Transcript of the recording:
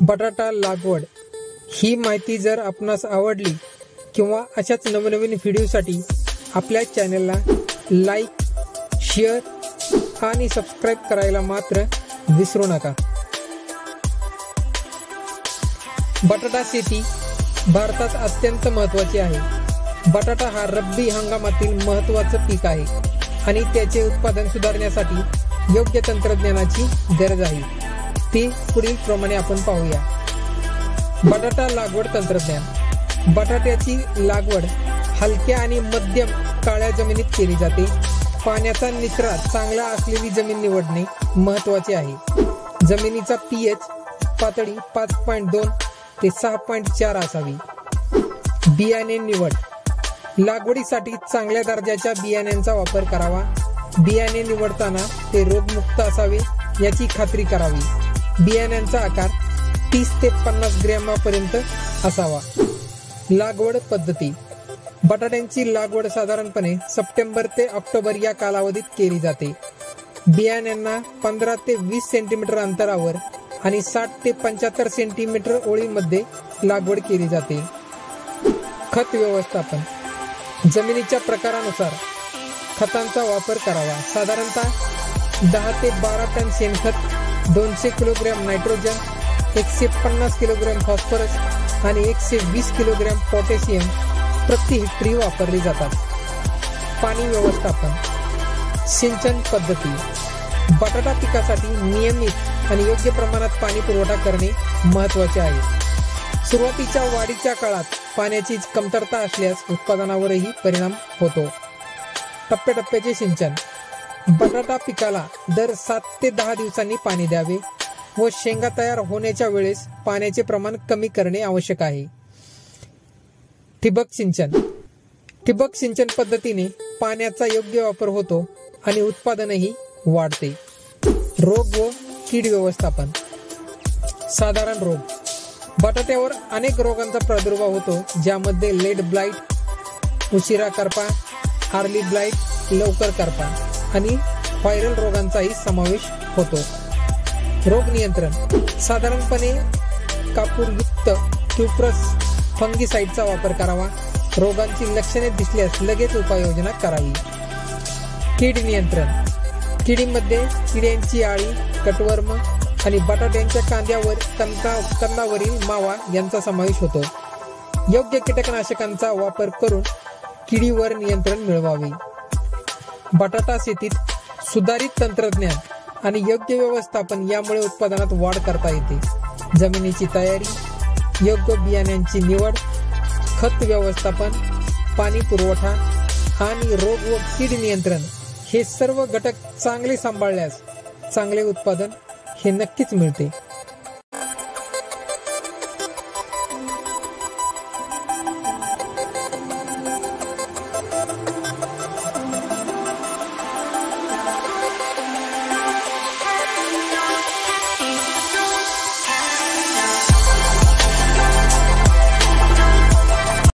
बटाटा लागवड ही माहिती जर आपणास आवडली किंवा अशाच नवनवीन व्हिडिओसाठी आपल्या चॅनलला लाईक, शेअर आणि सबस्क्राईब करायला मात्र विसरू नका। बटाटा शेती भारतात अत्यंत महत्त्वाची आहे। बटाटा हा रब्बी हंगामातील महत्त्वाचं पीक आहे आणि त्याचे उत्पादन सुधारण्यासाठी योग्य तंत्रज्ञानाची गरज आहे। ते पुढील प्रमाणे आपण पाहूया। बटाटा लागवड तंत्रज्ञान। बटाट्याची लागवड हलक्या आणि मध्यम काळ्या जमिनीत केली जाते। पाण्याचा निचरा चांगला असलेली जमीन निवडणे महत्त्वाचे आहे। जमिनीचा पीएच पातळी 5.2 ते 6.4 असावी। बियाणे निवड। लागवडीसाठी चांगल्या दर्जाच्या बियाण्यांचा वापर करावा। बियाणे निवडताना ते रोगमुक्त असावे याची खात्री करावी। बियाण्यांचा आकार 30 ते 50 ग्रॅमापर्यंत असावा। लागवड पद्धती। बटाट्यांची लागवड साधारणपणे सप्टेंबर ते ऑक्टोबर या कालावधीत केली जाते। बियाण्यांना 15 ते 20 सेंटीमीटर अंतरावर आणि 60 ते 75 सेंटीमीटर ओळीमध्ये लागवड केली जाते। खत व्यवस्थापन। जमिनीच्या प्रकारानुसार खतांचा वापर करावा। साधारणतः 10 ते 12 टन शेणखत, 200 किलोग्रॅम नायट्रोजन, 150 किलोग्रॅम फॉस्फरस आणि 120 किलोग्रॅम पोटॅशियम प्रति हेक्टरी वापरले जातात। पाणी व्यवस्थापन। सिंचन पद्धती। बटाटा पिकासाठी नियमित आणि योग्य प्रमाणात पाणी पुरवठा करणे महत्त्वाचे आहे। सुरुवातीच्या वाढीच्या काळात पाण्याची कमतरता असल्यास उत्पादनावरही परिणाम होतो। टप्प्याटप्प्याचे सिंचन। बटाटा पिकाला दर 7 ते 10 दिवसांनी पाणी द्यावे व शेंगा तयार होण्याच्या वेळेस पाण्याचे प्रमाण कमी करणे आवश्यक आहे। ठिबक सिंचन। ठिबक सिंचन पद्धतीने पाण्याचा योग्य वापर होतो आणि उत्पादनही वाढते। रोग व कीड व्यवस्थापन। साधारण रोग। बटाट्यावर अनेक रोगांचा प्रादुर्भाव होतो, ज्यामध्ये लेड ब्लाइट, उशिरा करपा, अर्ली ब्लाइट, लवकर करपा आणि व्हायरल रोगांचाही समावेश होतो। रोग नियंत्रण। साधारणपणे कापूरयुक्त क्युप्रस फंगिसाइडचा वापर करावा। रोगांची लक्षणे दिसल्यास लगेच उपाययोजना करावी। कीड नियंत्रण। किडीमध्ये किड्यांची आळी, कटवर्म आणि बटाट्यांच्या कंदावरील मावा यांचा समावेश होतो। योग्य कीटकनाशकांचा वापर करून किडीवर नियंत्रण मिळवावे। बटाटा शेतीत सुधारित तंत्रज्ञान आणि योग्य व्यवस्थापन यामुळे उत्पादनात वाढ करता येते। जमिनीची तयारी, योग्य बियाण्यांची निवड, खत व्यवस्थापन, पाणी पुरवठा आणि रोग व कीड नियंत्रण हे सर्व घटक चांगले सांभाळल्यास चांगले उत्पादन हे नक्कीच मिळते।